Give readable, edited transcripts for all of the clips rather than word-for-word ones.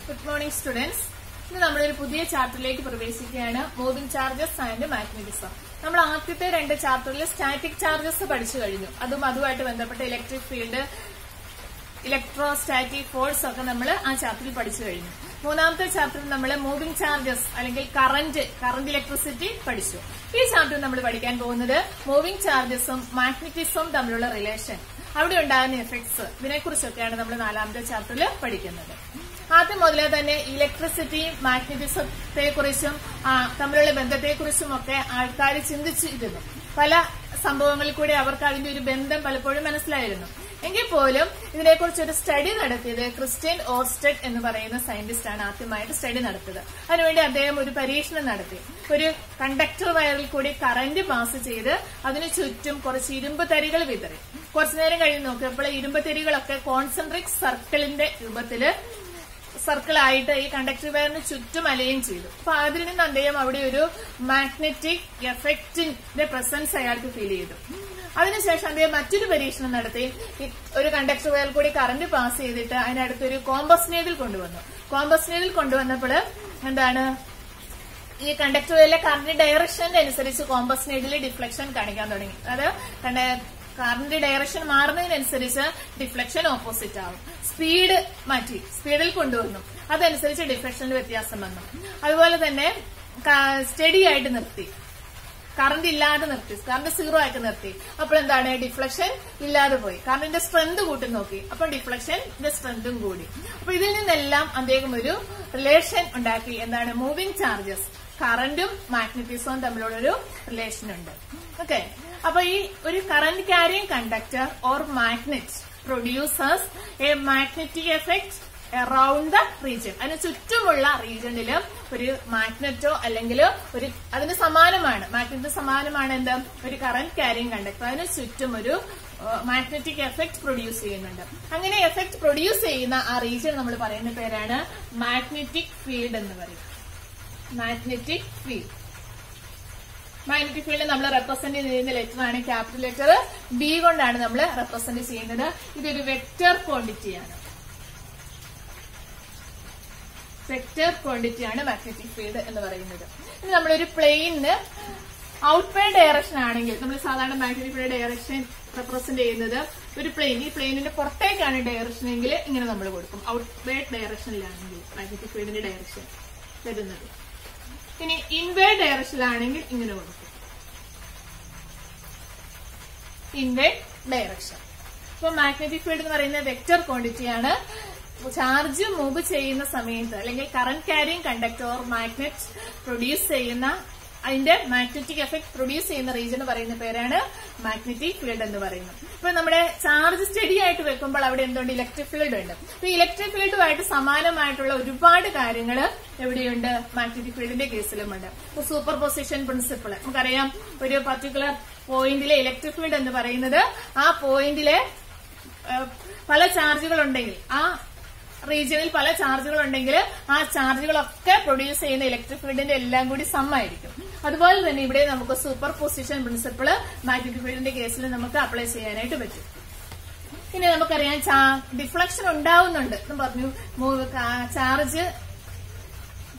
Good morning, students. ഇന്ന് നമ്മളൊരു പുതിയ ചാപ്റ്ററിലേക്ക് പ്രവേശിക്കുകയാണ്. Moving charges and magnetism. നമ്മൾ ആദ്യത്തെ രണ്ട് ചാപ്റ്ററിൽ സ്റ്റാറ്റിക് ചാർജസ് പഠിച്ചു കഴിഞ്ഞു. അതുമായിട്ട് ബന്ധപ്പെട്ട ഇലക്ട്രിക് ഫീൽഡ്, ഇലക്ട്രോസ്റ്റാറ്റിക് ഫോഴ്സ് ഒക്കെ നമ്മൾ ആ ചാപ്റ്ററിൽ പഠിച്ചു കഴിഞ്ഞു. മൂന്നാമത്തെ ചാപ്റ്ററിൽ നമ്മൾ മൂവിംഗ് ചാർജസ് അല്ലെങ്കിൽ കറന്റ് ഇലക്ട്രിസിറ്റി പഠിച്ചു. ഈ ചാപ്റ്ററിൽ നമ്മൾ പഠിക്കാൻ പോകുന്നത് മൂവിംഗ് ചാർജസും മാഗ്നറ്റിസവും തമ്മിലുള്ള റിലേഷൻ, അവിടെ ഉണ്ടാകുന്ന എഫക്ട്സ്, ഇതിനെക്കുറിച്ചൊക്കെയാണ് നമ്മൾ നാലാമത്തെ ചാപ്റ്ററിൽ പഠിക്കുന്നത്. ആദ്യം മുതലേ തന്നെ ഇലക്ട്രിസിറ്റിയും മാഗ്നറ്റിസത്തെ കുറിച്ചും തമ്മിലുള്ള ബന്ധത്തെക്കുറിച്ചും ഒക്കെ ആൾക്കാർ ചിന്തിച്ചിരുന്നു. പല സംഭവങ്ങളിൽ കൂടി അവർക്ക് അതിന്റെ ഒരു ബന്ധം പലപ്പോഴും മനസ്സിലായിരുന്നു. എങ്കിൽ പോലും ഇതിനെക്കുറിച്ച് ഒരു സ്റ്റഡി നടത്തിയത് ക്രിസ്റ്റ്യൻ ഓർസ്റ്റഡ് എന്ന് പറയുന്ന സയന്റിസ്റ്റ് ആണ് ആദ്യമായിട്ട് സ്റ്റഡി നടത്തിയത്. അതിനുവേണ്ടി അദ്ദേഹം ഒരു പരീക്ഷണം നടത്തി. ഒരു കണ്ടക്ടർ വയറിൽ കൂടി കറന്റ് പാസ് ചെയ്ത് അതിനു ചുറ്റും കുറച്ച് ഇരുമ്പ് തരികൾ വിതറി. കുറച്ചുനേരം കഴിഞ്ഞ് നോക്കിയപ്പോൾ ഇരുമ്പ് തരികളൊക്കെ കോൺസെൻട്രിക് സർക്കിളിന്റെ രൂപത്തില് സർക്കിളായിട്ട് ഈ കണ്ടക്ടർ വയറിന് ചുറ്റും അലയും ചെയ്തു. അപ്പൊ അതിൽ നിന്ന് അദ്ദേഹം അവിടെ ഒരു മാഗ്നറ്റിക് എഫക്റ്റിന്റെ പ്രസൻസ് അയാൾക്ക് ഫീൽ ചെയ്തു. അതിനുശേഷം അദ്ദേഹം മറ്റൊരു പരീക്ഷണം നടത്തി. ഒരു കണ്ടക്ടർ വയറിൽ കൂടി കറന്റ് പാസ് ചെയ്തിട്ട് അതിനടുത്തൊരു കോമ്പസ് നീഡിൽ കൊണ്ടുവന്നു. കോമ്പസ് നീഡിൽ കൊണ്ടുവന്നപ്പോൾ എന്താണ്, ഈ കണ്ടക്ടർ വയറിലെ കറന്റ് ഡയറക്ഷന്റെ അനുസരിച്ച് കോമ്പസ് നീഡിൽ ഡിഫ്ലക്ഷൻ കാണിക്കാൻ തുടങ്ങി. അത് കറന്റ് ഡയറക്ഷൻ മാറുന്നതിനനുസരിച്ച് ഡിഫ്ലക്ഷൻ ഓപ്പോസിറ്റ് ആവും. സ്പീഡ് മാറ്റി, സ്പീഡിൽ കൊണ്ടുവന്നു, അതനുസരിച്ച് ഡിഫ്ലക്ഷനിൽ വ്യത്യാസം വന്നു. അതുപോലെ തന്നെ സ്റ്റഡി ആയിട്ട് നിർത്തി, കറന്റ് ഇല്ലാതെ നിർത്തി, കറന്റ് സീറോ ആയിട്ട് നിർത്തി. അപ്പോൾ എന്താണ്, ഡിഫ്ലക്ഷൻ ഇല്ലാതെ പോയി. കറന്റിന്റെ സ്ട്രെങ്ത് കൂട്ടി നോക്കി, അപ്പൊ ഡിഫ്ലക്ഷന്റെ സ്ട്രെങ്തും കൂടി. അപ്പൊ ഇതിൽ നിന്നെല്ലാം അദ്ദേഹം ഒരു റിലേഷൻ ഉണ്ടാക്കി. എന്താണ്, മൂവിംഗ് ചാർജസ്, കറന്റും മാഗ്നറ്റിസവും തമ്മിലുള്ളൊരു റിലേഷൻ ഉണ്ട്. ഓക്കെ, അപ്പൊ ഈ ഒരു current carrying conductor or magnet producers A magnetic effect around the region. അതിന് ചുറ്റുമുള്ള റീജിയനില് ഒരു മാഗ്നറ്റോ അല്ലെങ്കിൽ ഒരു അതിന് സമാനമാണ്, മാഗ്നറ്റിന് സമാനമാണ് എന്ത്, ഒരു കറന്റ് ക്യാരിയിങ് കണ്ടക്ടർ. അതിന് ചുറ്റും ഒരു മാഗ്നറ്റിക് എഫക്ട് പ്രൊഡ്യൂസ് ചെയ്യുന്നുണ്ട്. അങ്ങനെ എഫക്ട് പ്രൊഡ്യൂസ് ചെയ്യുന്ന ആ റീജിയൻ നമ്മൾ പറയുന്ന പേരാണ് മാഗ്നറ്റിക് ഫീൽഡ് എന്ന് പറയും. Magnetic field. മാഗ്നറ്റിക് ഫീൽഡ് നമ്മൾ റെപ്രസെന്റ് ചെയ്യുന്ന ലെറ്റർ ആണ് ക്യാപിറ്റൽ ലെറ്റർ ബി കൊണ്ടാണ് നമ്മൾ റെപ്രസെന്റ് ചെയ്യുന്നത്. ഇതൊരു വെക്റ്റർ ക്വാണ്ടിറ്റിയാണ്. വെക്റ്റർ ക്വാണ്ടിറ്റിയാണ് മാഗ്നറ്റിക് ഫീൽഡ് എന്ന് പറയുന്നത്. ഇനി നമ്മളൊരു പ്ലെയിനിന് ഔട്ട്വേർഡ് ഡയറക്ഷൻ ആണെങ്കിൽ, നമ്മൾ സാധാരണ മാഗ്നറ്റിക് ഫീൽഡ് ഡയറക്ഷൻ റെപ്രസെന്റ് ചെയ്യുന്നത് ഒരു പ്ലെയിൻ, ഈ പ്ലെയിനിന്റെ പുറത്തേക്കാണ് ഡയറക്ഷൻ എങ്കിൽ ഇങ്ങനെ നമ്മൾ കൊടുക്കും. ഔട്ട്വേർഡ് ഡയറക്ഷനിലാണെങ്കിൽ മാഗ്നറ്റിക് ഫീൽഡിന്റെ ഡയറക്ഷൻ വരുന്നത്. ഇനി ഇൻവേർഡ് ഡയറക്ഷനിലാണെങ്കിൽ ഇങ്ങനെ കൊടുക്കും, ഇൻവേർഡ് ഡയറക്ഷൻ. ഇപ്പൊ മാഗ്നറ്റിക് ഫീൽഡ് എന്ന് പറയുന്ന വെക്റ്റർ ക്വാണ്ടിറ്റിയാണ്. ചാർജ് മൂവ് ചെയ്യുന്ന സമയത്ത് അല്ലെങ്കിൽ current carrying conductor or magnet produce ചെയ്യുന്ന, അതിന്റെ മാഗ്നറ്റിക് എഫക്ട് പ്രൊഡ്യൂസ് ചെയ്യുന്ന റീജിയൻ പറയുന്ന പേരാണ് മാഗ്നറ്റിക് ഫീൽഡ് എന്ന് പറയുന്നത്. ഇപ്പൊ നമ്മുടെ ചാർജ് സ്റ്റഡി ആയിട്ട് വെക്കുമ്പോൾ അവിടെ എന്തുണ്ട്, ഇലക്ട്രിക് ഫീൽഡ് ഉണ്ട്. ഇപ്പൊ ഇലക്ട്രിക് ഫീൽഡുമായിട്ട് സമാനമായിട്ടുള്ള ഒരുപാട് കാര്യങ്ങൾ എവിടെയുണ്ട്, മാഗ്നറ്റിക് ഫീൽഡിന്റെ കേസിലുമുണ്ട്. ഇപ്പൊ സൂപ്പർ പൊസിഷൻ പ്രിൻസിപ്പിൾ നമുക്കറിയാം. ഒരു പർട്ടിക്കുലർ പോയിന്റിലെ ഇലക്ട്രിക് ഫീൽഡ് എന്ന് പറയുന്നത് ആ പോയിന്റിലെ പല ചാർജുകൾ ഉണ്ടെങ്കിൽ, ആ റീജിയനിൽ പല ചാർജുകൾ ഉണ്ടെങ്കിൽ ആ ചാർജുകളൊക്കെ പ്രൊഡ്യൂസ് ചെയ്യുന്ന ഇലക്ട്രിക് ഫീൽഡിന്റെ എല്ലാം കൂടി സമ്മായിരിക്കും. അതുപോലെ തന്നെ ഇവിടെ നമുക്ക് സൂപ്പർ പൊസിഷൻ പ്രിൻസിപ്പിള് മാഗ്നറ്റിക് ഫീൽഡിന്റെ കേസിൽ നമുക്ക് അപ്ലൈ ചെയ്യാനായിട്ട് പറ്റും. ഇനി നമുക്കറിയാം ഡിഫ്ലക്ഷൻ ഉണ്ടാവുന്നുണ്ട് എന്ന് പറഞ്ഞു. ചാർജ്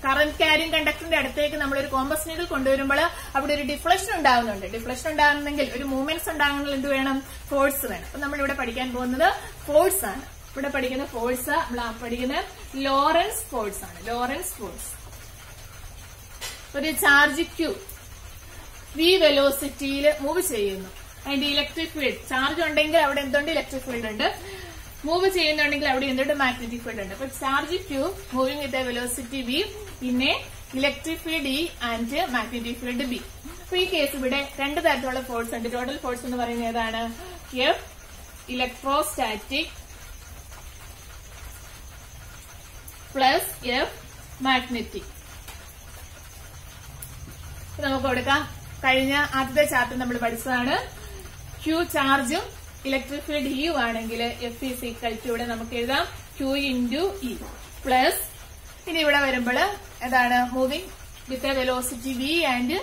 കറന്റ് ക്യാരിയിങ് കണ്ടക്ടറിന്റെ അടുത്തേക്ക് നമ്മളൊരു കോമ്പസ് നീഡിൽ കൊണ്ടുവരുമ്പോൾ അവിടെ ഒരു ഡിഫ്ലക്ഷൻ ഉണ്ടാവുന്നുണ്ട്. ഡിഫ്ലക്ഷൻ ഉണ്ടാകുന്നെങ്കിൽ, ഒരു മൂവ്മെന്റ്സ് ഉണ്ടാകണമെങ്കിൽ എന്ത് വേണം, ഫോഴ്സ് വേണം. അപ്പൊ നമ്മളിവിടെ പഠിക്കാൻ പോകുന്നത് ഫോഴ്സ് ആണ്. ഇവിടെ പഠിക്കുന്ന ഫോഴ്സ്, നമ്മൾ പഠിക്കുന്ന ലോറൻസ് ഫോഴ്സ് ആണ്. Lorentz force. ഒരു ചാർജ് ക്യൂ വി വെലോസിറ്റിയിൽ മൂവ് ചെയ്യുന്നു. അതിന്റെ ഇലക്ട്രിക് ഫീൽഡ്, ചാർജ് ഉണ്ടെങ്കിൽ അവിടെ എന്തുണ്ട്, ഇലക്ട്രിക് ഫീൽഡ് ഉണ്ട്. മൂവ് ചെയ്യുന്നുണ്ടെങ്കിൽ അവിടെ എന്തുണ്ട്, മാഗ്നറ്റിക് ഫീൽഡ് ഉണ്ട്. അപ്പൊ charge Q moving with a velocity V പിന്നെ electric field E and magnetic field B. അപ്പൊ ഈ കേസ് ഇവിടെ രണ്ട് തരത്തിലുള്ള ഫോഴ്സ് ഉണ്ട്. ടോട്ടൽ ഫോഴ്സ് എന്ന് പറയുന്നത് ഏതാണ്, F electrostatic plus F magnetic. നമുക്ക് കൊടുക്കാം. കഴിഞ്ഞ ആദ്യത്തെ ചാപ്റ്റർ നമ്മൾ പഠിച്ചതാണ്. ക്യൂ ചാർജും ഇലക്ട്രിക് ഫീൽഡ് ഇ ആണെങ്കിൽ എഫ് ഈസ് ഈക്വൽ ടു, ഇവിടെ നമുക്ക് എഴുതാം ക്യൂ ഇൻറ്റു ഇ പ്ലസ്, ഇനി ഇവിടെ വരുമ്പോൾ ഏതാണ്, moving with a velocity V and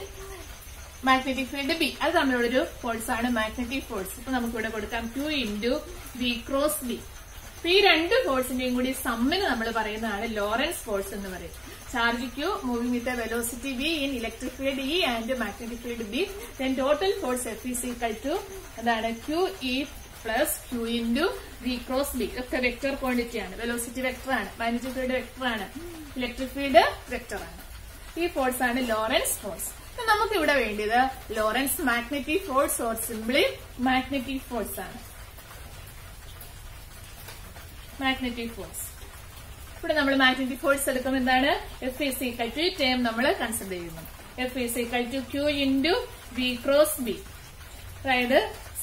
magnetic field B. അത് തമ്മിലുള്ളൊരു ഫോഴ്സ് ആണ് മാഗ്നറ്റിക് ഫോഴ്സ്. ഇപ്പൊ നമുക്കിവിടെ കൊടുക്കാം Q into V cross B ഈ രണ്ട് ഫോഴ്സിന്റെയും കൂടി സമ്മിന് നമ്മൾ പറയുന്നതാണ് ലോറൻസ് ഫോഴ്സ് എന്ന് പറയും. Charge Q moving with velocity v in electric field E and magnetic field B, then total force F is equal to എന്താണ് QE plus Q into V cross B. ഒക്കെ vector quantity ആണ്. Velocity vector ആണ്, magnetic field vector ആണ്, electric field vector ആണ്. ഈ force ആണ് Lorentz force. നമുക്ക് ഇവിടെ വേണ്ടിയത് Lorentz magnetic force or simply magnetic force ആണ്. Magnetic force. ഇവിടെ നമ്മൾ മാഗ്നറ്റിക് ഫോഴ്സ് എടുക്കുമ്പോൾ എന്താണ് F is equal to ഈ ടേം നമ്മൾ കൺസിഡർ ചെയ്യുന്നു. F is equal to Q into V cross B. അതായത്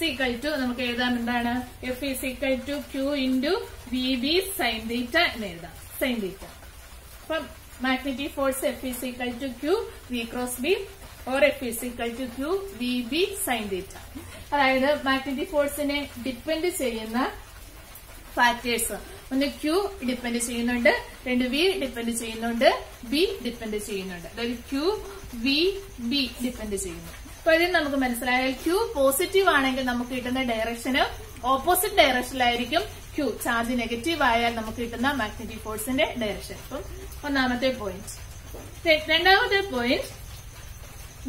ഈക്വൽ ടു നമുക്ക് എഴുതാൻ എന്താണ് F is equal to Q into VB sin theta എന്ന് എഴുതാം. sin theta. അപ്പം magnetic force F is equal to Q V cross B or F is equal to Q VB sin theta. അതായത് magnetic ഫോഴ്സിനെ depend ചെയ്യുന്ന factors ഒന്ന് Q depend ചെയ്യുന്നുണ്ട്, രണ്ട് V depend ചെയ്യുന്നുണ്ട്, B ഡിപ്പെൻഡ് ചെയ്യുന്നുണ്ട്. അതായത് Q V B ഡിപ്പെൻഡ് ചെയ്യുന്നു. അപ്പൊ ഇതിന് നമുക്ക് മനസ്സിലായാൽ Q പോസിറ്റീവ് ആണെങ്കിൽ നമുക്ക് കിട്ടുന്ന ഡയറക്ഷന് ഓപ്പോസിറ്റ് ഡയറക്ഷനിലായിരിക്കും Q. ചാർജ് നെഗറ്റീവ് ആയാൽ നമുക്ക് കിട്ടുന്ന മാഗ്നറ്റിക് ഫോഴ്സിന്റെ ഡയറക്ഷൻ. അപ്പം ഒന്നാമത്തെ പോയിന്റ്. രണ്ടാമത്തെ പോയിന്റ്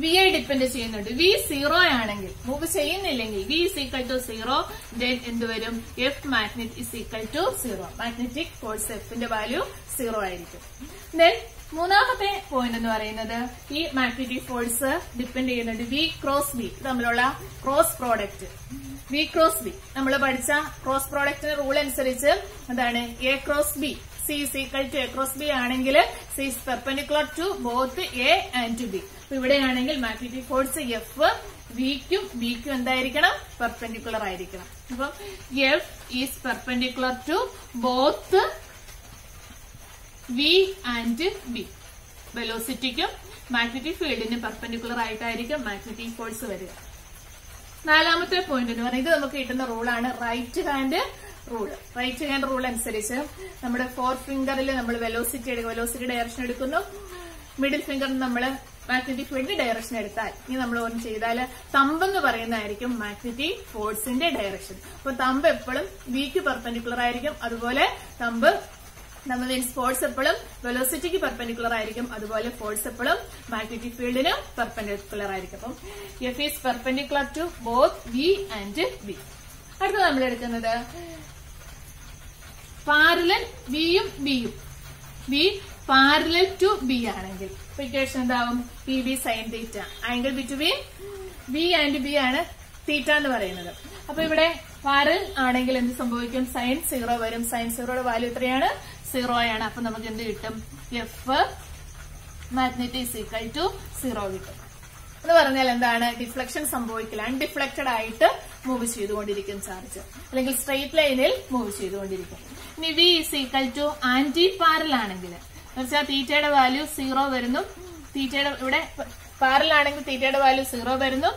വി ഐ ഡിപ്പെൻഡ് ചെയ്യുന്നുണ്ട്. വി 0 ആണെങ്കിൽ മൂവ് ചെയ്യുന്നില്ലെങ്കിൽ V is equal to 0, then എന്തുവരും F magnet is equal to 0. Magnetic force Fന്റെ വാല്യൂ 0 ആയിരിക്കും. ദെൻ മൂന്നാമത്തെ പോയിന്റ് എന്ന് പറയുന്നത് ഈ മാഗ്നറ്റിക് ഫോഴ്സ് ഡിപ്പെൻഡ് ചെയ്യുന്നുണ്ട് V ക്രോസ് B തമ്മിലുള്ള cross product. V cross B നമ്മൾ പഠിച്ച ക്രോസ് പ്രോഡക്റ്റിന്റെ റൂൾ അനുസരിച്ച് എന്താണ് A ക്രോസ് B C is equal to A cross B ആണെങ്കിൽ C is perpendicular to both A and B. ഇവിടെയാണെങ്കിൽ മാഗ്നറ്റിക് ഫോഴ്സ് F വിക്കും ബിക്കും എന്തായിരിക്കണം പെർപെൻഡിക്കുലർ ആയിരിക്കണം. അപ്പം F is perpendicular to both V and B. വെലോസിറ്റിക്കും മാഗ്നറ്റിക് ഫീൽഡിനും പെർപെൻഡിക്കുലർ ആയിട്ടായിരിക്കും magnetic force വരിക. നാലാമത്തെ പോയിന്റ് എന്ന് പറയുന്നത് നമുക്ക് കിട്ടുന്ന റൂളാണ് right hand rule. Right hand rule അനുസരിച്ച് നമ്മുടെ ഫോർത്ത് ഫിംഗറിൽ നമ്മൾ വെലോസിറ്റി ഡയറക്ഷൻ എടുക്കുന്നു, മിഡിൽ ഫിംഗറിൽ നമ്മൾ മാഗ്നറ്റിക് ഫീൽഡിന്റെ ഡയറക്ഷൻ എടുത്താൽ ഇനി നമ്മൾ ഓൺ ചെയ്താൽ തമ്പ് എന്ന് പറയുന്നതായിരിക്കും മാഗ്നറ്റിക് ഫോഴ്സിന്റെ ഡയറക്ഷൻ. അപ്പൊ തമ്പ് എപ്പോഴും വിക്ക് പെർപെൻഡിക്കുലർ ആയിരിക്കും, അതുപോലെ തമ്പ് മീൻസ് ഫോഴ്സ് എപ്പോഴും വെലോസിറ്റിക്ക് പെർപെൻഡിക്കുലർ ആയിരിക്കും, അതുപോലെ ഫോഴ്സ് എപ്പോഴും മാഗ്നറ്റിക് ഫീൽഡിന് പെർപെൻഡിക്കുലർ ആയിരിക്കും. അപ്പം F is perpendicular to both V and B. അടുത്ത നമ്മൾ എടുക്കുന്നത് പാരലൽ വിയും ബിയും. വി പാരലൽ ടു ബി ആണെങ്കിൽ ഇക്വേഷൻ എന്താവും PB sin theta. Angle between B and B ആണ് തീറ്റ എന്ന് പറയുന്നത്. അപ്പൊ ഇവിടെ പാരലൽ ആണെങ്കിൽ എന്ത് സംഭവിക്കും? സൈൻ 0 വരും. സൈൻ 0യുടെ വാല്യൂ എത്രയാണ്? 0 ആണ്. അപ്പൊ നമുക്ക് എന്ത് കിട്ടും? F magnetic is equal to 0 കിട്ടും. എന്ന് പറഞ്ഞാൽ എന്താണ്? ഡിഫ്ലക്ഷൻ സംഭവിക്കില്ല. അൺഡിഫ്ലക്റ്റഡ് ആയിട്ട് മൂവ് ചെയ്തുകൊണ്ടിരിക്കും ചാർജ്, അല്ലെങ്കിൽ സ്ട്രെയിറ്റ് ലൈനിൽ മൂവ് ചെയ്തുകൊണ്ടിരിക്കും. ഇനി V is equal to anti parallel ആണെങ്കിൽ വെച്ചാൽ തീറ്റയുടെ വാല്യൂ 0 വരുന്നു. തീറ്റയുടെ ഇവിടെ പാരൽ ആണെങ്കിൽ തീറ്റയുടെ വാല്യൂ 0 വരുന്നു.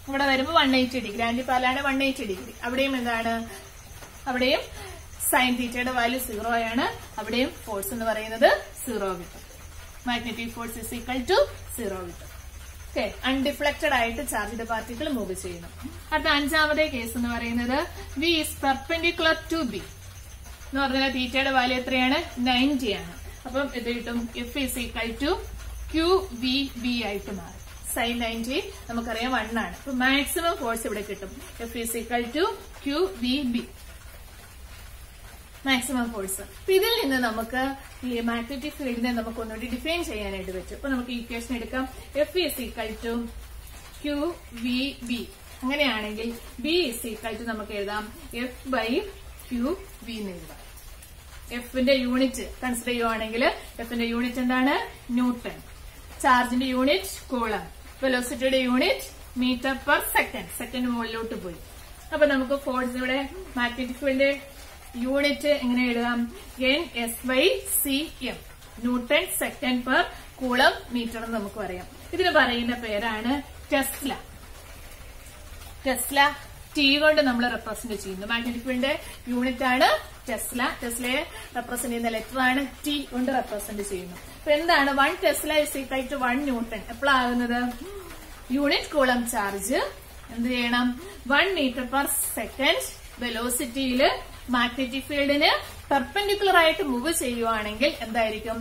ഇവിടെ വരുമ്പോൾ 180 ഡിഗ്രി. Anti പാരലാണ് 180 degree. അവിടെയും എന്താണ്? അവിടെയും സൈൻ തീറ്റയുടെ വാല്യൂ 0 ആണ്. അവിടെയും ഫോഴ്സ് എന്ന് പറയുന്നത് 0 കിട്ടും. Magnetic force is equal to 0 കിട്ടും. ഓക്കെ, അൺഡിഫ്ലക്റ്റഡ് ആയിട്ട് ചാർജ്ഡ് പാർട്ടിക്കിൾ മൂവ് ചെയ്യുന്നു. അടുത്ത അഞ്ചാമത്തെ കേസ് എന്ന് പറയുന്നത് V is perpendicular to B എന്ന് പറഞ്ഞാൽ തീറ്റയുടെ വാല്യൂ എത്രയാണ്? 90 ആണ്. അപ്പം ഇത് കിട്ടും F is equal to QVB ആയിട്ട് മാറും. സൈൻ 90 നമുക്കറിയാം 1 ആണ്. അപ്പൊ മാക്സിമം ഫോഴ്സ് ഇവിടെ കിട്ടും. F is equal to QVB maximum force. അപ്പൊ ഇതിൽ നിന്ന് നമുക്ക് ഈ മാഗ്നറ്റിക് ഫീൽഡിനെ നമുക്ക് ഒന്നുകൂടി ഡിഫൈൻ ചെയ്യാനായിട്ട് പറ്റും. അപ്പൊ നമുക്ക് ഇക്വേഷൻ എടുക്കാം. F is equal to QVB. അങ്ങനെയാണെങ്കിൽ B ഈസ് ഈക്വൽ ടു നമുക്ക് എഴുതാം F ബൈ QV എന്ന് എഴുതാം. എഫിന്റെ യൂണിറ്റ് കൺസിഡർ ചെയ്യുവാണെങ്കിൽ എഫിന്റെ യൂണിറ്റ് എന്താണ്? ന്യൂട്ടൺ. ചാർജിന്റെ യൂണിറ്റ് കൂളം. വെലോസിറ്റിയുടെ unit metre per second. Second മുകളിലോട്ട് പോയി. അപ്പൊ നമുക്ക് ഫോഴ്സ് ഇവിടെ മാഗ്നറ്റിക് ഫീൽഡിന്റെ യൂണിറ്റ് എങ്ങനെ എഴുതാം? NS/cm. Newton second per coulomb metre എന്ന് നമുക്ക് പറയാം. ഇതിന് പറയുന്ന പേരാണ് ടെസ്ല. ടെസ്ല T കൊണ്ട് നമ്മൾ റെപ്രസെന്റ് ചെയ്യുന്നു. മാഗ്നറ്റിക് ഫീൽഡിന്റെ യൂണിറ്റ് ആണ് ടെസ്ല. ടെസ്ലയെ റെപ്രസെന്റ് ചെയ്യുന്ന ലെറ്റർ ആണ് T കൊണ്ട് റെപ്രസെന്റ് ചെയ്യുന്നു. അപ്പൊ എന്താണ് 1 tesla is equal to 1 newton? എപ്പോഴാകുന്നത്? യൂണിറ്റ് കൂളം ചാർജ് എന്ത് ചെയ്യണം? 1 മീറ്റർ പെർ സെക്കൻഡ് വെലോസിറ്റിയിൽ മാഗ്നറ്റിക് ഫീൽഡിന് പെർപെൻഡിക്കുലർ ആയിട്ട് മൂവ് ചെയ്യുവാണെങ്കിൽ എന്തായിരിക്കും?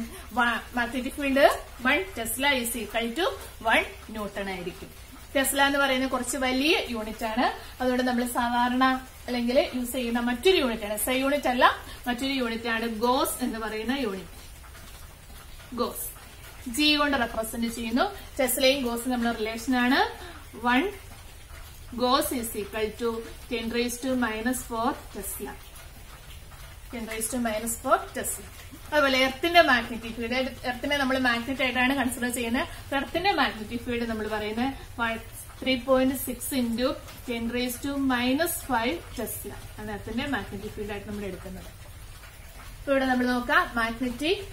Magnetic field 1 tesla is equal to 1 newton ആയിരിക്കും. ടെസ്ല എന്ന് പറയുന്നത് കുറച്ച് വലിയ യൂണിറ്റ് ആണ്. അതുകൊണ്ട് നമ്മൾ സാധാരണ അല്ലെങ്കിൽ യൂസ് ചെയ്യുന്ന മറ്റൊരു യൂണിറ്റ് ആണ്, SI യൂണിറ്റ് അല്ല, മറ്റൊരു യൂണിറ്റ് ആണ് ഗോസ് എന്ന് പറയുന്ന യൂണിറ്റ്. ഗോസ് G കൊണ്ട് റെപ്രസെന്റ് ചെയ്യുന്നു. ടെസ്ലയും ഗോസും തമ്മിലുള്ള റിലേഷൻ ആണ് 1 gauss is equal to 10⁻⁻⁴ tesla. 10⁻⁴ tesla. അതുപോലെ എർത്തിന്റെ മാഗ്നറ്റിക് ഫീൽഡ്, എർത്തിനെ നമ്മൾ മാഗ്നറ്റ് ആയിട്ടാണ് കൺസിഡർ ചെയ്യുന്നത്. എർത്തിന്റെ മാഗ്നറ്റിക് ഫീൽഡ് നമ്മൾ പറയുന്നത് 3.6 × 10⁻⁵ ടെസ്ല ആണ് എർത്തിന്റെ മാഗ്നറ്റിക് ഫീൽഡ് ആയിട്ട് നമ്മൾ എടുക്കുന്നത്. ഇപ്പൊ ഇവിടെ നമ്മൾ നോക്കാം magnetic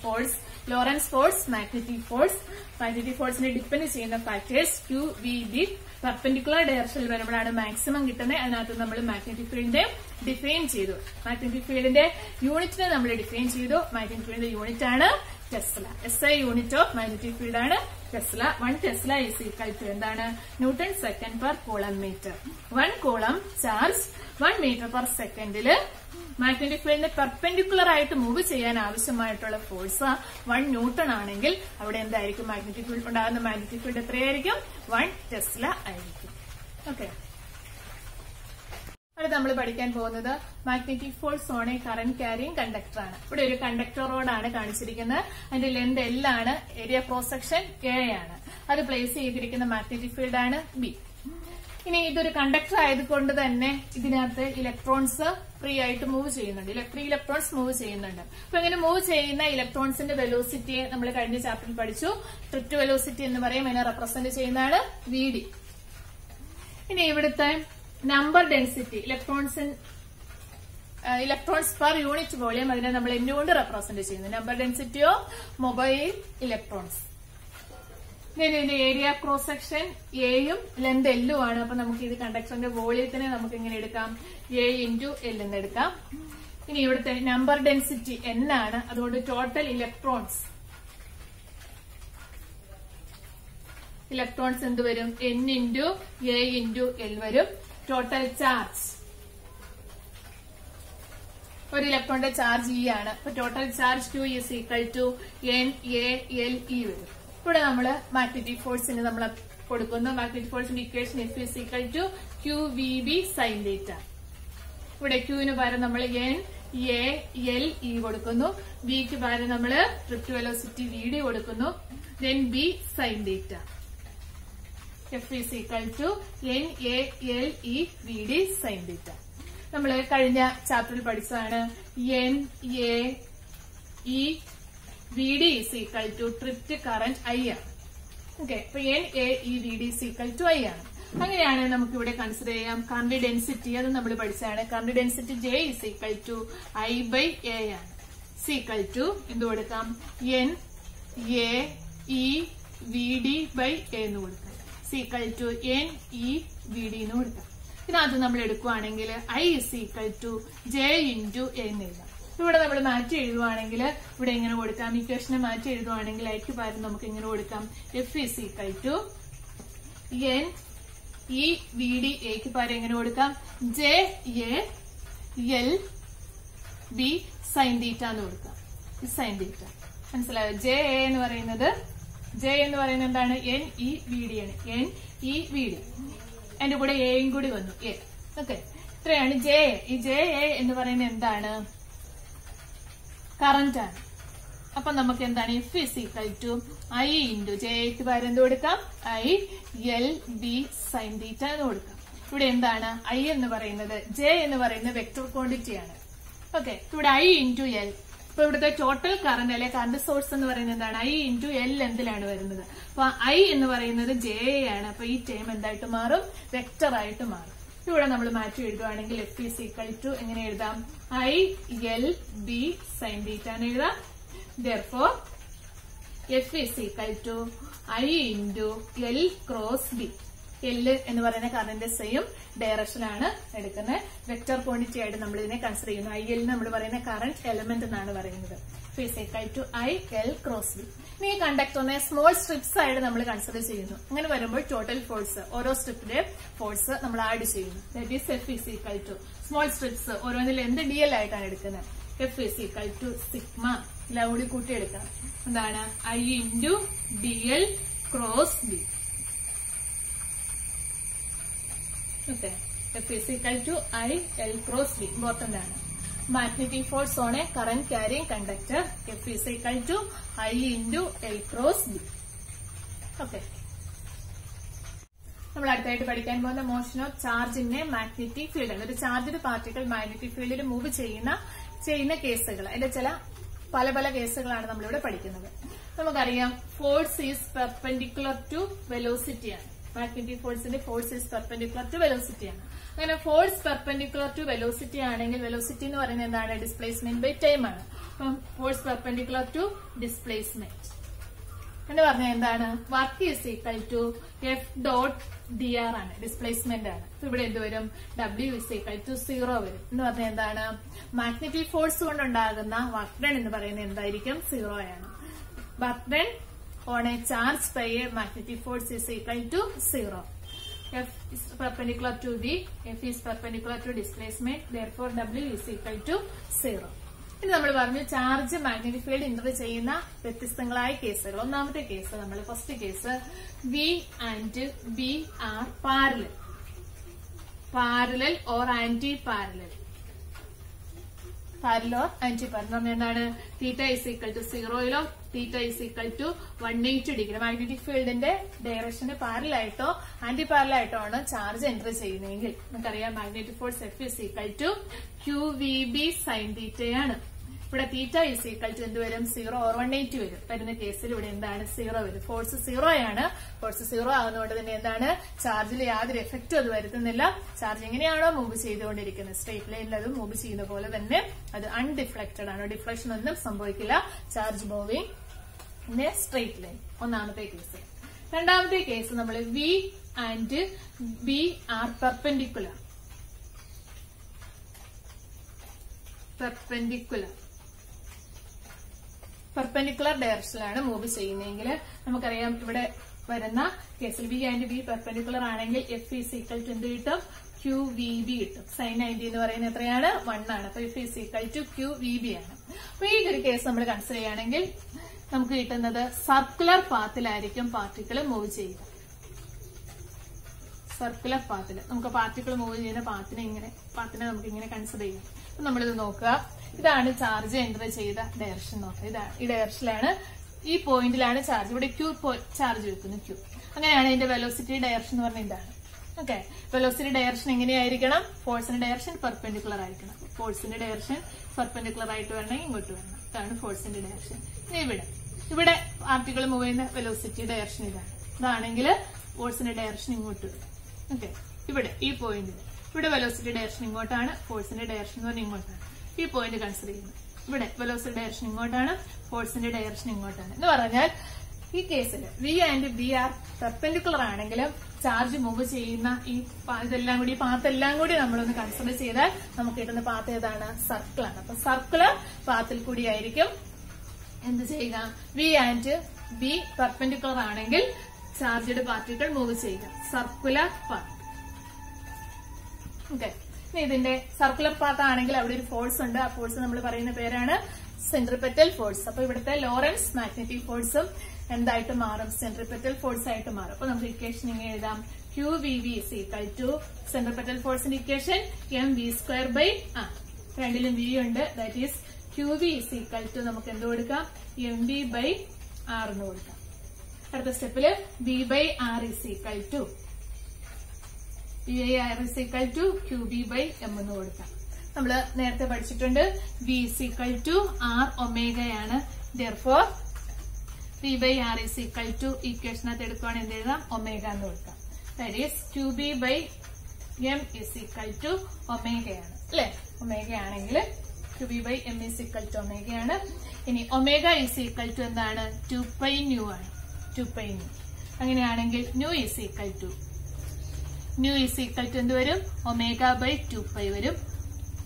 force, Lorentz force, magnetic force. Magnetic ഫോഴ്സിനെ ഡിപ്പെൻഡ് ചെയ്യുന്ന factors Q, V, B. Perpendicular ഡയറക്ഷനിൽ വരുമ്പോഴാണ് മാക്സിമം കിട്ടുന്നത്. അതിനകത്ത് നമ്മൾ മാഗ്നറ്റിക് ഫീൽഡിന്റെ ഡിഫൈൻ ചെയ്തു. മാഗ്നറ്റിക് ഫീൽഡിന്റെ യൂണിറ്റിനെ നമ്മൾ ഡിഫൈൻ ചെയ്തു. മാഗ്നറ്റിക് ഫീൽഡിന്റെ യൂണിറ്റ് ആണ് tesla. SI unit of magnetic field ആണ് tesla. 1 tesla is equal to എന്താണ്? Newton second per coulomb metre. 1 coulomb charge 1 metre per സെക്കൻഡില് മാഗ്നറ്റിക് ഫീൽഡിന് പെർപെൻഡിക്കുലർ ആയിട്ട് മൂവ് ചെയ്യാൻ ആവശ്യമായിട്ടുള്ള ഫോഴ്സ് 1 ന്യൂട്ടൺ ആണെങ്കിൽ അവിടെ എന്തായിരിക്കും? മാഗ്നറ്റിക് ഫീൽഡ് ഉണ്ടാകുന്ന മാഗ്നറ്റിക് ഫീൽഡ് എത്രയായിരിക്കും? 1 ടെസ്ല ആയിരിക്കും. ഓക്കെ, അത് നമ്മൾ പഠിക്കാൻ പോകുന്നത് magnetic force on a current carrying conductor ആണ്. ഇവിടെ ഒരു കണ്ടക്ടർ റോഡാണ് കാണിച്ചിരിക്കുന്നത്. അതിന്റെ ലെന്ത് L ആണ്, ഏരിയ ക്രോസ് സെക്ഷൻ A ആണ്. അത് പ്ലേസ് ചെയ്തിരിക്കുന്ന മാഗ്നറ്റിക് ഫീൽഡ് ആണ് B. ഇനി ഇതൊരു കണ്ടക്ടർ ആയതുകൊണ്ട് തന്നെ ഇതിനകത്ത് ഇലക്ട്രോൺസ് ഫ്രീ ആയിട്ട് മൂവ് ചെയ്യുന്നുണ്ട്. ഫ്രീ ഇലക്ട്രോൺസ് മൂവ് ചെയ്യുന്നുണ്ട്. അപ്പൊ ഇങ്ങനെ മൂവ് ചെയ്യുന്ന ഇലക്ട്രോൺസിന്റെ വെലോസിറ്റിയെ നമ്മൾ കഴിഞ്ഞ ചാപ്റ്ററിൽ പഠിച്ചു. ട്രിപ്റ്റ് വെലോസിറ്റി എന്ന് പറയും. അതിനെ റെപ്രസെന്റ് ചെയ്യുന്നതാണ് VD. ഇനി ഇവിടുത്തെ number density, electrons per unit volume, അതിനെ നമ്മൾ N കൊണ്ട് റെപ്രസെന്റ് ചെയ്യുന്നു. Number density of mobile electrons. ഇതിന്റെ ഏരിയ ക്രോസ് സെക്ഷൻ എയും ലെന്ത് എല്ലും ആണ്. അപ്പൊ നമുക്ക് ഇത് കണ്ടക്ടറിന്റെ വോളിയത്തിനെ നമുക്ക് ഇങ്ങനെ എടുക്കാം, A × L എന്ന് എടുക്കാം. ഇനി ഇവിടുത്തെ നമ്പർ ഡെൻസിറ്റി N ആണ്. അതുകൊണ്ട് ടോട്ടൽ ഇലക്ട്രോൺസ് എന്ത് വരും? N × A × L വരും. ടോട്ടൽ ചാർജ്, ഒരു ഇലക്ട്രോണിന്റെ ചാർജ് E ആണ്. അപ്പൊ total charge Q is equal to NaLe വരും. ഇവിടെ നമ്മൾ മാഗ്നറ്റിക് ഫോഴ്സിന് നമ്മൾ കൊടുക്കുന്നു. മാഗ്നറ്റിക് ഫോഴ്സിന്റെ equation F is equal to QVB sin θ. ഇവിടെ Qന് പകരം നമ്മൾ NaLe കൊടുക്കുന്നു. Bക്ക് പകരം നമ്മൾ ട്രിപ്റ്റ് വെലോസിറ്റി VD കൊടുക്കുന്നു. then B sin θ. F is equal to NaLe VD sin θ. നമ്മൾ കഴിഞ്ഞ ചാപ്റ്ററിൽ പഠിച്ചതാണ്. NaE VD is equal to drift current I ആണ്. ഓക്കെ, അപ്പൊ NaE VD is equal to I ആണ്. അങ്ങനെയാണ് നമുക്ക് ഇവിടെ കൺസിഡർ ചെയ്യാം. കറന്റ് ഡെൻസിറ്റി അത് നമ്മൾ പഠിച്ചതാണ്. Current density J is equal to I/A ആണ്. ഈക്വൽ ടു എന്ത് കൊടുക്കാം? NaE VD/A എന്ന് കൊടുക്കാം. ഈക്വൽ ടു NE VD എന്ന് കൊടുക്കാം. ഇതിനകത്ത് നമ്മൾ എടുക്കുവാണെങ്കിൽ I is equal to J × A എന്ന് എഴുതാം. ഇവിടെ നമ്മൾ മാറ്റി എഴുതുവാണെങ്കിൽ ഇവിടെ ഇങ്ങനെ കൊടുക്കാം. ഇക്വേഷനെ മാറ്റി എഴുതുവാണെങ്കിൽ ഐക്ക് പകരം നമുക്ക് ഇങ്ങനെ കൊടുക്കാം. F is equal to NE VD. എക്ക് പകരം എങ്ങനെ കൊടുക്കാം? JALB sin θ എന്ന് കൊടുക്കാം. sin θ മനസ്സിലായോ? JA എന്ന് പറയുന്നത് എന്താണ്? NE VD ആണ്. NE VD അതിന്റെ കൂടെ എയും കൂടി വന്നു A. ഓക്കെ, ഇത്രയാണ് JA. ഈ JA എന്ന് പറയുന്നത് എന്താണ്? കറന്റ് ആണ്. അപ്പൊ നമുക്ക് എന്താണ്? F is equal to I × JAക്ക് പകരം എന്ത് കൊടുക്കാം? ILB sin θ എന്ന് കൊടുക്കാം. ഇവിടെ എന്താണ്? I എന്ന് പറയുന്നത്, J എന്ന് പറയുന്നത് വെക്ടർ ക്വാണ്ടിറ്റി ആണ്. ഓക്കെ, ഇവിടെ I × L. അപ്പൊ ഇവിടുത്തെ ടോട്ടൽ കറന്റ് അല്ലെ കറന്റ് സോഴ്സ് എന്ന് പറയുന്നത് എന്താണ്? I × L എന്തിലാണ് വരുന്നത്? അപ്പൊ I എന്ന് പറയുന്നത് JA ആണ്. അപ്പൊ ഈ ടേം എന്തായിട്ട് മാറും? വെക്ടർ ആയിട്ട് മാറും. ഇവിടെ നമ്മൾ മാറ്റി എഴുതുവാണെങ്കിൽ F ഈസ് ഈക്വൽ ടു എങ്ങനെ എഴുതാം? ILB sin θ എന്ന് എഴുതാം. therefore F is equal to I × L × B. L എന്ന് പറയുന്ന കറന്റ് സെയിം ഡയറക്ഷനാണ് എടുക്കുന്നത്. വെക്ടർ ക്വാണ്ടിറ്റി ആയിട്ട് നമ്മൾ ഇതിനെ കൺസിഡർ ചെയ്യുന്നു. IL നമ്മൾ പറയുന്ന കറന്റ് എലമെന്റ് എന്നാണ് പറയുന്നത്. F is equal to IL × B. ഈ കണ്ടക്ടറിനെ സ്മോൾ സ്ട്രിപ്സ് ആയിട്ട് നമ്മൾ കൺസിഡർ ചെയ്യുന്നു. അങ്ങനെ വരുമ്പോൾ ടോട്ടൽ ഫോഴ്സ് ഓരോ സ്ട്രിപ്പിന്റെ ഫോഴ്സ് നമ്മൾ ആഡ് ചെയ്യുന്നു. That is F is equal to small strips ഓരോന്നിൽ എന്ത് DL ആയിട്ടാണ് എടുക്കുന്നത്. F is equal to sigma കൂടി കൂട്ടി എടുക്കണം. എന്താണ് I into DL cross B. ഓക്കെ, F is equal to IL cross B. Important ആണ്. Magnetic force on a current carrying conductor, F is equal to I into L cross B. Okay. നമ്മൾ അടുത്തായിട്ട് പഠിക്കാൻ പോകുന്ന motion of charge in A magnetic field ആണ്. ഒരു charged particle magnetic ഫീൽഡിൽ move ചെയ്യുന്ന കേസുകൾ, അതിന്റെ ചില പല പല കേസുകളാണ് നമ്മളിവിടെ പഠിക്കുന്നത്. നമുക്കറിയാം force is perpendicular to velocity ആണ്. മാഗ്നറ്റിക് ഫോഴ്സിന്റെ force is perpendicular to velocity ആണ്. അങ്ങനെ ഫോഴ്സ് പെർപെൻഡിക്കുലർ ടു വെലോസിറ്റി ആണെങ്കിൽ വെലോസിറ്റി എന്ന് പറയുന്നത് എന്താണ്? ഡിസ്പ്ലേസ്മെന്റ് ബൈ ടൈം ആണ്. അപ്പം ഫോഴ്സ് പെർപെൻഡിക്കുലർ ടു ഡിസ്പ്ലേസ്മെന്റ് എന്ന് പറഞ്ഞാൽ എന്താണ്? Work is equal to F dot dr ആണ്, ഡിസ്പ്ലേസ്മെന്റ് ആണ്. ഇവിടെ എന്ത് വരും? W ഈസ് ഈക്വൽ ടു 0 വരും. എന്ന് പറഞ്ഞാൽ എന്താണ്? മാഗ്നറ്റിക് ഫോഴ്സ് കൊണ്ടുണ്ടാകുന്ന വർക്ക് ഡൺ എന്ന് പറയുന്നത് എന്തായിരിക്കും? 0 ആണ്. Work done on a charge by a magnetic force is equal to 0. F is perpendicular to V, F is perpendicular to displacement, therefore W is equal to 0. ഇനി നമ്മൾ പറഞ്ഞു charge magnetic field Inter ചെയ്യുന്ന വ്യത്യസ്തങ്ങളായ കേസുകൾ. ഒന്നാമത്തെ case നമ്മൾ first case V and B are parallel or anti-parallel. Parallel or anti parallel എന്ന് പറഞ്ഞാൽ എന്താണ്? Theta is equal to 0 theta is equal to 180 degree. Magnetic ഫീൽഡിന്റെ ഡയറക്ഷന് പാരലായിട്ടോ ആന്റി പാരലായിട്ടോ ആണ് ചാർജ് എൻറ്റർ ചെയ്യുന്നതെങ്കിൽ നമുക്കറിയാം magnetic force F is equal to QVB sine തീറ്റയാണ്. ഇവിടെ തീറ്റ ഇസ് ഈക്വൽ ടു എന്ത് വരും? 0 ഓർ 180 വരും. വരുന്ന കേസിൽ ഇവിടെ എന്താണ്? 0 വരും. ഫോഴ്സ് 0 ആണ്. ഫോഴ്സ് 0 ആകുന്നതുകൊണ്ട് തന്നെ എന്താണ്? ചാർജിൽ യാതൊരു എഫക്റ്റും അത് വരുത്തുന്നില്ല. ചാർജ് എങ്ങനെയാണോ മൂവ് ചെയ്തുകൊണ്ടിരിക്കുന്നത് സ്ട്രേറ്റ് ലൈനിൽ അത് മൂവ് ചെയ്യുന്ന പോലെ തന്നെ അത് അൺഡിഫ്ലക്റ്റഡ് ആണ്. ഡിഫ്ലക്ഷൻ ഒന്നും സംഭവിക്കില്ല. Charge moving in a straight line. ഒന്നാമത്തെ കേസ്. രണ്ടാമത്തെ കേസ് നമ്മൾ V and B are perpendicular. Perpendicular ഡയറക്ഷനിലാണ് മൂവ് ചെയ്യുന്നതെങ്കിൽ നമുക്കറിയാം ഇവിടെ വരുന്ന കേസിൽ V ആൻഡ് B പെർപെൻഡിക്കുലർ ആണെങ്കിൽ F ഈസ് ഈക്വൽ ടു എന്ത് കിട്ടും? QVB കിട്ടും. സൈൻ 90 എന്ന് പറയുന്നത് എത്രയാണ്? 1 ആണ്. അപ്പൊ F is equal to QVB ആണ്. അപ്പൊ ഈ ഒരു കേസ് നമ്മൾ കൺസിഡർ ചെയ്യുകയാണെങ്കിൽ നമുക്ക് കിട്ടുന്നത് സർക്കുലർ പാത്തിലായിരിക്കും പാർട്ടിക്കിൾ മൂവ് ചെയ്യുക. സർക്കുലർ പാത്തിൽ നമുക്ക് പാർട്ടിക്കിൾ മൂവ് ചെയ്യുന്ന പാത്തിനെ നമുക്ക് ഇങ്ങനെ കൺസിഡർ ചെയ്യാം. അപ്പൊ നമ്മളിത് നോക്കുക. ഇതാണ് ചാർജ് എൻറ്റർ ചെയ്ത ഡയറക്ഷൻ. നോക്കുക, ഇതാണ് ഈ ഡയറക്ഷനിലാണ്, ഈ പോയിന്റിലാണ് ചാർജ്. ഇവിടെ Q ചാർജ് വെക്കുന്നു, Q. അങ്ങനെയാണ് ഇതിന്റെ വെലോസിറ്റി ഡയറക്ഷൻ എന്ന് പറഞ്ഞാൽ ഇതാണ്. ഓക്കെ, വെലോസിറ്റി ഡയറക്ഷൻ എങ്ങനെയായിരിക്കണം? ഫോഴ്സിന്റെ ഡയറക്ഷൻ പെർപെൻഡിക്കുലർ ആയിരിക്കണം. ഫോഴ്സിന്റെ ഡയറക്ഷൻ പെർപെൻഡിക്കുലർ ആയിട്ട് വരണമെങ്കിൽ ഇങ്ങോട്ട് വരണം. ഇതാണ് ഫോഴ്സിന്റെ ഡയറക്ഷൻ. ഇനി ഇവിടെ പാർട്ടിക്കിൾ മൂവ് ചെയ്യുന്ന വെലോസിറ്റി ഡയറക്ഷൻ ഇതാണെങ്കിൽ ഫോഴ്സിന്റെ ഡയറക്ഷൻ ഇങ്ങോട്ട് വരും. ഓക്കെ, ഇവിടെ ഈ പോയിന്റിൽ ഇവിടെ വെലോസിറ്റി ഡയറക്ഷൻ ഇങ്ങോട്ടാണ്, ഫോഴ്സിന്റെ ഡയറക്ഷൻ എന്ന് പറഞ്ഞാൽ ഇങ്ങോട്ടാണ്. ഈ പോയിന്റ് കൺസിഡർ ചെയ്യുന്നത് ഇവിടെ വെലോസിറ്റി ഡയറക്ഷൻ ഇങ്ങോട്ടാണ്, ഫോഴ്സിന്റെ ഡയറക്ഷൻ ഇങ്ങോട്ടാണ്. എന്ന് പറഞ്ഞാൽ ഈ കേസിൽ V and B are perpendicular ആണെങ്കിലും ചാർജ് മൂവ് ചെയ്യുന്ന ഈ പാത്തെല്ലാം കൂടി നമ്മളൊന്ന് കൺസിഡർ ചെയ്താൽ നമുക്ക് കിട്ടുന്ന പാത്ത് ഏതാണ്? സർക്കിളാണ്. അപ്പൊ സർക്കുലർ പാത്തിൽ കൂടിയായിരിക്കും എന്ത് ചെയ്യുക? V ആൻഡ് B പെർപെൻഡിക്കുലർ ആണെങ്കിൽ ചാർജ്ഡ് പാർട്ടിക്കിൾ മൂവ് ചെയ്യുക. Circular path. ഓക്കെ, ഇതിന്റെ സർക്കുലർ പാത്ത് ആണെങ്കിൽ അവിടെ ഒരു ഫോഴ്സ് ഉണ്ട്. ആ ഫോഴ്സ് നമ്മൾ പറയുന്ന പേരാണ് സെൻട്രിപെറ്റൽ ഫോഴ്സ്. അപ്പൊ ഇവിടുത്തെ ലോറൻസ് മാഗ്നറ്റിക് ഫോഴ്സും എന്തായിട്ട് മാറും? സെൻട്രിപെറ്റൽ ഫോഴ്സ് ആയിട്ട് മാറും. അപ്പൊ നമുക്ക് ഇക്വേഷൻ ഇങ്ങനെ എഴുതാം. QVB is equal to centripetal ഫോഴ്സിന്റെ ഇക്വേഷൻ mv²r. രണ്ടിലും V ഉണ്ട്. That is QV is equal to നമുക്ക് എന്ത് കൊടുക്കാം? mv/r എന്ന് കൊടുക്കാം. അടുത്ത സ്റ്റെപ്പില് V/r is equal to QB/m എന്ന് കൊടുക്കാം. നമ്മള് നേരത്തെ പഠിച്ചിട്ടുണ്ട് V is equal to R ഒമേഗയാണ്. therefore V/r is equal to ഇക്വേഷനകത്ത് എടുക്കുവാണെങ്കിൽ എന്ത് എഴുതാം? ഒമേഗ എന്ന് കൊടുക്കാം. That is QB/m is equal to ഒമേഗയാണ് അല്ലെ? ഒമേഗയാണെങ്കിൽ QB/m is equal to ഒമേഗയാണ്. ഇനി ഒമേഗ is equal to എന്താണ്? 2πν ആണ്. 2πν. അങ്ങനെയാണെങ്കിൽ ന്യൂ is equal to എന്ത് വരും? ω/2π വരും.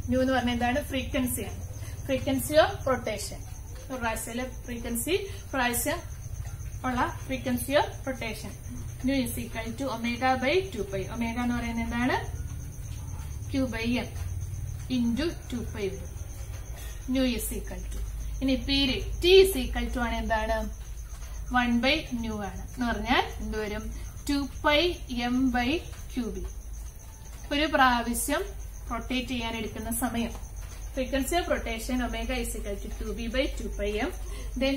ന്യൂ എന്ന് പറഞ്ഞാൽ എന്താണ്? ഫ്രീക്വൻസിയാണ്. Frequency of rotation. പ്രാവശ്യം ഫ്രീക്വൻസി, പ്രാവശ്യം ഉള്ള frequency of rotation nu is equal to omega by 2π. Omega എന്ന് പറയുന്നത് എന്താണ്? Q/m into 2π nu is equal to. ഇനി period T is equal to ആണ് എന്താണ്? 1/ν ആണ്. എന്ന് പറഞ്ഞാൽ എന്തുവരും? 2πm/qb. ഒരു പ്രാവശ്യം റൊട്ടേറ്റ് ചെയ്യാൻ എടുക്കുന്ന സമയം frequency of rotation omega is equal to 2b/2πm. Then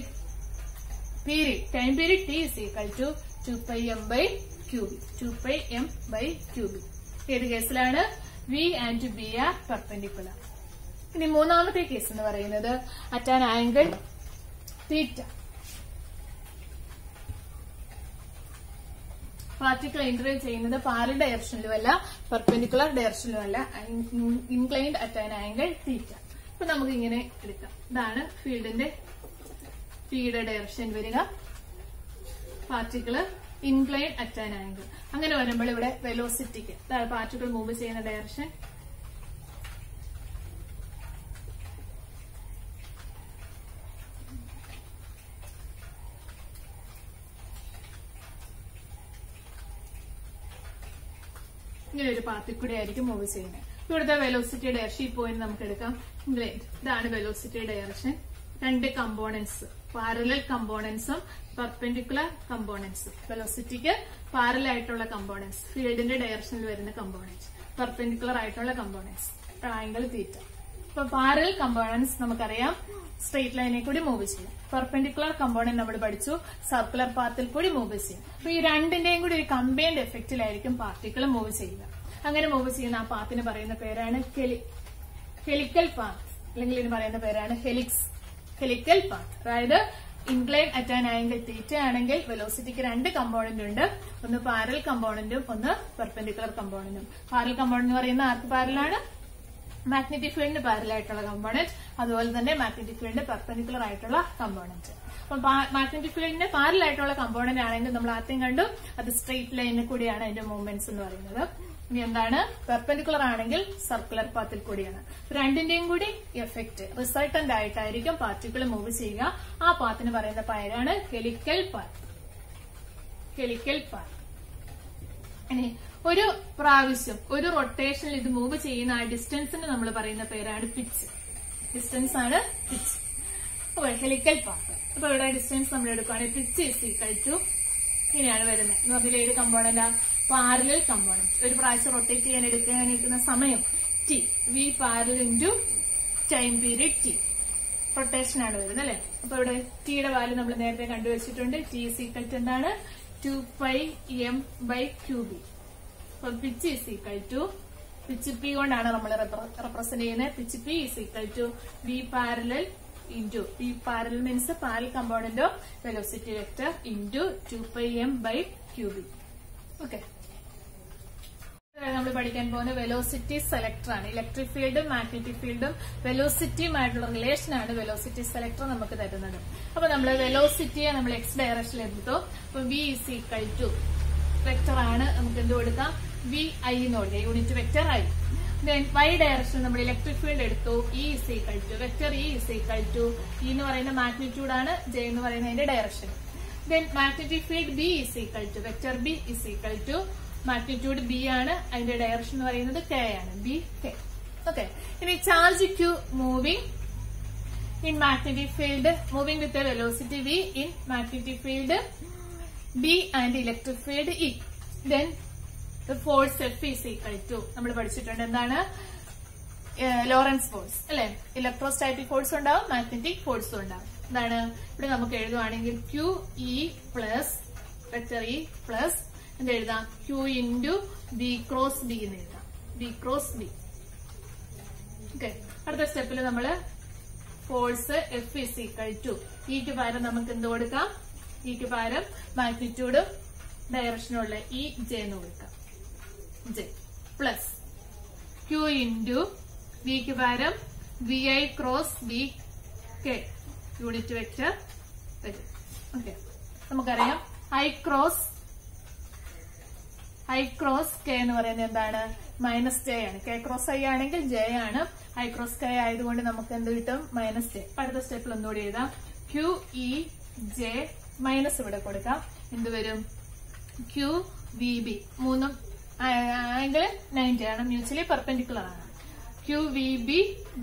period time period T is equal to 2πm/qb. 2πm/qb. ഏത് കേസിലാണ്? V and B are perpendicular. ഇനി മൂന്നാമത്തെ കേസ് എന്ന് പറയുന്നത് at an angle theta. Particle interview ചെയ്യുന്നത് പാരലൽ ഡയറക്ഷനിലും അല്ല perpendicular ഡയറക്ഷനിലും അല്ല, inclined at an angle theta. അപ്പൊ നമുക്ക് ഇങ്ങനെ എടുക്കാം. ഇതാണ് ഫീൽഡിന്റെ ഡയറക്ഷൻ വരിക. Particle inclined at an angle. അങ്ങനെ വരുമ്പോൾ ഇവിടെ വെലോസിറ്റിക്ക് പാർട്ടിക്കിൾ മൂവ് ചെയ്യുന്ന ഡയറക്ഷൻ ഇങ്ങനെ ഒരു പാത്തിൽ കൂടെ ആയിരിക്കും മൂവ് ചെയ്യുന്നത്. ഇവിടുത്തെ വെലോസിറ്റി ഡയറക്ഷൻ ഈ പോയിന്റ് നമുക്ക് എടുക്കാം. ഇതാണ് വെലോസിറ്റി ഡയറക്ഷൻ. രണ്ട് കമ്പോണൻസ്, പാരലൽ കമ്പോണൻസും പെർപെൻഡിക്കുലർ കമ്പോണൻസും. വെലോസിറ്റിക്ക് പാരലൽ ആയിട്ടുള്ള കമ്പോണൻസ്, ഫീൽഡിന്റെ ഡയറക്ഷനിൽ വരുന്ന കമ്പോണൻസ്, പെർപെൻഡിക്കുലർ ആയിട്ടുള്ള കമ്പോണൻസ്, ട്രയാങ്കിൾ തീറ്റ. ഇപ്പൊ പാരലൽ കമ്പോണൻസ് നമുക്കറിയാം സ്ട്രെയിറ്റ് ലൈനിൽ കൂടി മൂവ് ചെയ്യും. പെർപെൻഡിക്കുലർ കമ്പോണന്റ് നമ്മൾ പഠിച്ചു സർക്കുലർ പാത്തിൽ കൂടി മൂവ് ചെയ്യും. അപ്പൊ ഈ രണ്ടിന്റെയും കൂടി ഒരു കമ്പൈൻഡ് എഫക്റ്റിലായിരിക്കും പാർട്ടിക്കിൾ മൂവ് ചെയ്യുക. അങ്ങനെ മൂവ് ചെയ്യുന്ന ആ പാത്തിന് പറയുന്ന പേരാണ് ഹെലിക്കൽ പാത്ത്, അല്ലെങ്കിൽ ഇതിന് പറയുന്ന പേരാണ് ഹെലിക്കൽ പാത്ത്. അതായത് ഇൻക്ലൈൻ അറ്റ് ആൻ ആംഗിൾ തീറ്റ ആണെങ്കിൽ വെലോസിറ്റിക്ക് രണ്ട് കമ്പോണന്റ് ഉണ്ട്. ഒന്ന് പാരലൽ കമ്പോണന്റും ഒന്ന് പെർപെൻഡിക്കുലർ കമ്പോണന്റും. പാരലൽ കമ്പോണന്റ് എന്ന് പറയുന്ന ആർക്ക് പാരലാണ്? മാഗ്നറ്റിക് ഫീൽഡിന് പാരലൽ ആയിട്ടുള്ള കമ്പോണന്റ്. അതുപോലെ തന്നെ മാഗ്നറ്റിക് ഫീൽഡിന് പെർപെൻഡിക്കുലർ ആയിട്ടുള്ള കമ്പോണന്റ്. അപ്പൊ മാഗ്നറ്റിക് ഫീൽഡിന് പാരലൽ ആയിട്ടുള്ള കമ്പോണന്റ് ആണെങ്കിൽ നമ്മൾ ആദ്യം കണ്ടു അത് സ്ട്രെയിറ്റ് ലൈനിൽ കൂടിയാണ് അതിന്റെ മൂവ്മെന്റ്സ് എന്ന് പറയുന്നത്. ഇനി എന്താണ്? പെർപെൻഡിക്കുലർ ആണെങ്കിൽ സർക്കുലർ പാത്തിൽ കൂടിയാണ്. രണ്ടിന്റെയും കൂടി എഫക്ട് റിസൾട്ടന്റ് ആയിട്ടായിരിക്കും പാർട്ടിക്കിൾ മൂവ് ചെയ്യുക. ആ പാത്തിന് പറയുന്ന പേരാണ് ഹെലിക്കൽ പാത്ത്. ഇനി ഒരു പ്രാവശ്യം ഒരു റൊട്ടേഷനിൽ ഇത് മൂവ് ചെയ്യുന്ന ആ ഡിസ്റ്റൻസിന് നമ്മൾ പറയുന്ന പേരാണ് പിച്ച്. ഡിസ്റ്റൻസ് ആണ് പിച്ച്. അപ്പൊ ഹെലിക്കൽ പാത്ത്. അപ്പൊ ഇവിടെ ഡിസ്റ്റൻസ് നമ്മൾ എടുക്കുകയാണെങ്കിൽ പിച്ച് ഇസ് ഈക്വൽ ടു ഇങ്ങനെയാണ് വരുന്നത്. എന്ന് പറഞ്ഞാൽ ഏത് കമ്പോണന്റാ? Parallel component. ഒരു പ്രാവശ്യം റൊട്ടേറ്റ് ചെയ്യാൻ എടുക്കുന്ന സമയം T, V parallel into time period T. Rotation ആണ് വരുന്നത് അല്ലെ. അപ്പൊ ഇവിടെ ടിയുടെ വാല്യൂ നമ്മൾ നേരത്തെ കണ്ടുവച്ചിട്ടുണ്ട്. T ഇസ് ഈക്വൽ ടു എന്താണ്? 2πm/qb. അപ്പൊ pitch is equal to pitch P കൊണ്ടാണ് നമ്മൾ റെപ്രസെന്റ് ചെയ്യുന്നത്. Pitch P is equal to V parallel into V parallel means parallel component of velocity vector into 2πm/qb. Okay, നമ്മൾ പഠിക്കാൻ പോകുന്ന velocity selector ആണ്. Electric ഫീൽഡും മാഗ്നറ്റിക് ഫീൽഡും വെലോസിറ്റിയുമായിട്ടുള്ള റിലേഷൻ ആണ് വെലോസിറ്റി സെലക്ടർ നമുക്ക് തരുന്നത്. അപ്പൊ നമ്മൾ വെലോസിറ്റിയെ നമ്മൾ എക്സ് ഡയറക്ഷനിൽ എടുത്തു. അപ്പൊ V is equal to vector ആണ്. നമുക്ക് എന്ത് കൊടുക്കാം? VI എന്ന് കൊടുക്കാം, unit vector I. Then Y direction നമ്മൾ ഇലക്ട്രിക് ഫീൽഡ് എടുത്തു. E is equal to vector E is equal to E എന്ന് പറയുന്ന മാഗ്നിറ്റ്യൂഡ് ആണ്, J എന്ന് പറയുന്നതിന്റെ direction. Then magnetic field B is equal to vector B is equal to magnitude B ആണ്, അതിന്റെ direction എന്ന് പറയുന്നത് K ആണ്, BK. ഓക്കെ, ഇനി charge Q moving in magnetic field, moving with a velocity V in magnetic field B and electric field E. Then force F is equal to നമ്മൾ പഠിച്ചിട്ടുണ്ട് എന്താണ്? Lorentz force അല്ലെ. Electrostatic force ഉണ്ടാവും, magnetic ഫോഴ്സും ഉണ്ടാവും. എന്താണ് ഇവിടെ നമുക്ക് എഴുതുവാണെങ്കിൽ QE plus vector E plus എന്ത് എഴുതാം? Q into B cross B എന്ന് എഴുതാം, B ക്രോസ് B. ഓക്കെ, അടുത്ത സ്റ്റെപ്പിൽ നമ്മള് force F is equal to ഇക്ക് പകരം നമുക്ക് എന്ത് കൊടുക്കാം? ഇക്ക് പകരം മാഗ്നിറ്റ്യൂഡും ഡയറക്ഷനുള്ള J എന്ന് കൊടുക്കാം, J പ്ലസ് Q ഇൻറ്റു വിക്ക് പകരം VI cross BK unit vector വരും. ഓക്കെ, നമുക്കറിയാം I ക്രോസ് K എന്ന് പറയുന്നത് എന്താണ്? -J ആണ്. K ക്രോസ് I ആണെങ്കിൽ J ആണ്. I ക്രോസ് K ആയതുകൊണ്ട് നമുക്ക് എന്ത് കിട്ടും? -J. അടുത്ത സ്റ്റെപ്പിൽ ഒന്നുകൂടി എഴുതാം. QE J മൈനസ് ഇവിടെ കൊടുക്കാം. എന്ത് വരും? ക്യൂ വി ബി മൂന്നും ആംഗിൾ 90 ആണ്, മ്യൂച്വലി പെർപെൻഡിക്കുലർ ആണ്. Q V B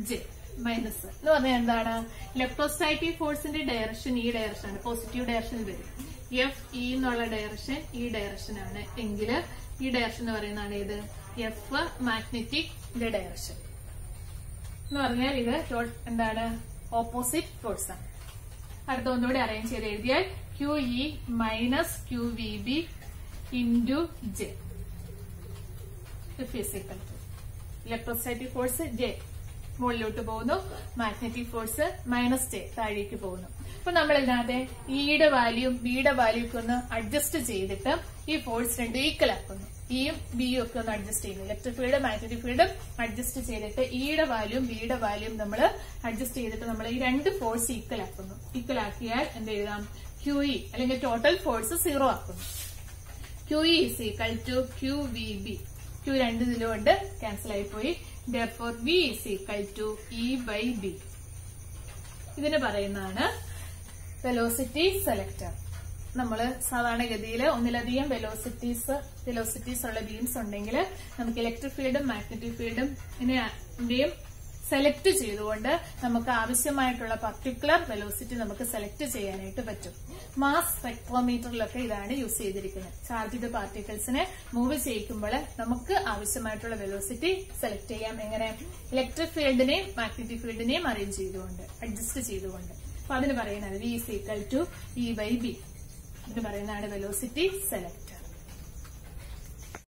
J minus എന്ന് പറഞ്ഞാൽ എന്താണ്? ഇലക്ട്രോസ്റ്റാറ്റിക് ഫോഴ്സിന്റെ ഡയറക്ഷൻ ഈ ഡയറക്ഷൻ ആണ്, പോസിറ്റീവ് ഡയറക്ഷനിൽ വരും. എഫ് ഇ എന്നുള്ള ഡയറക്ഷൻ ഈ ഡയറക്ഷൻ ആണ് എങ്കിൽ ഈ ഡയറക്ഷൻ എന്ന് പറയുന്നതാണ് ഇത് എഫ് മാഗ്നറ്റിക് ഡയറക്ഷൻ എന്ന് പറഞ്ഞാൽ ഇത് എന്താണ്? ഓപ്പോസിറ്റ് ഫോഴ്സ് ആണ്. അടുത്ത ഒന്നുകൂടി അറേഞ്ച് ചെയ്ത് എഴുതിയാൽ Q E minus Q V B into J physical electrostatic force J മുകളിലോട്ട് പോകുന്നു, മാഗ്നറ്റിക് ഫോഴ്സ് മൈനസ് ജെ താഴേക്ക് പോകുന്നു. അപ്പൊ നമ്മൾ ഇതിനകത്ത് ഇയുടെ വാല്യൂം ബിയുടെ വാല്യൂ ഒക്കെ ഒന്ന് അഡ്ജസ്റ്റ് ചെയ്തിട്ട് ഈ ഫോഴ്സ് രണ്ടും ഈക്വൽ ആക്കുന്നു. ഇയും ബിയും ഒക്കെ ഒന്ന് അഡ്ജസ്റ്റ് ചെയ്യുന്നു. ഇലക്ട്രിക് ഫീൽഡും മാഗ്നറ്റിക് ഫീൽഡും അഡ്ജസ്റ്റ് ചെയ്തിട്ട് ഇയുടെ വാല്യൂം ബിയുടെ വാല്യൂം നമ്മൾ അഡ്ജസ്റ്റ് ചെയ്തിട്ട് നമ്മൾ ഈ രണ്ട് ഫോഴ്സ് ഈക്വൽ ആക്കുന്നു. ഈക്വൽ ആക്കിയാൽ എന്ത് എഴുതാം? ക്യൂ ഇ അല്ലെങ്കിൽ ടോട്ടൽ ഫോഴ്സ് 0 ആക്കുന്നു. Q E is equal to Q V B. Q രണ്ട് ഇതിലുകൊണ്ട് ക്യാൻസൽ ആയിപ്പോയി. therefore v is equal to E by B. ഇതിന് പറയുന്നതാണ് വെലോസിറ്റി സെലക്ടർ. നമ്മള് സാധാരണഗതിയിൽ ഒന്നിലധികം വെലോസിറ്റീസ് ഉള്ള ബീംസ് ഉണ്ടെങ്കിൽ നമുക്ക് ഇലക്ട്രിക് ഫീൽഡും മാഗ്നറ്റിക് ഫീൽഡും ഇതിന്റെയും സെലക്ട് ചെയ്തുകൊണ്ട് നമുക്ക് ആവശ്യമായിട്ടുള്ള പർട്ടിക്കുലർ വെലോസിറ്റി നമുക്ക് സെലക്ട് ചെയ്യാനായിട്ട് പറ്റും. മാസ് സ്പെക്ട്രോമീറ്ററിലൊക്കെ ഇതാണ് യൂസ് ചെയ്തിരിക്കുന്നത്. ചാർജ്ഡ് പാർട്ടിക്കിൾസിനെ മൂവ് ചെയ്യിക്കുമ്പോൾ നമുക്ക് ആവശ്യമായിട്ടുള്ള വെലോസിറ്റി സെലക്ട് ചെയ്യാം. എങ്ങനെ? ഇലക്ട്രിക് ഫീൽഡിനെയും മാഗ്നറ്റിക് ഫീൽഡിനെയും അറേഞ്ച് ചെയ്തുകൊണ്ട്, അഡ്ജസ്റ്റ് ചെയ്തുകൊണ്ട്. അപ്പൊ അതിന് പറയുന്നത് V is equal to E by B. ഇതിന് പറയുന്നതാണ് വെലോസിറ്റി സെലക്ടർ.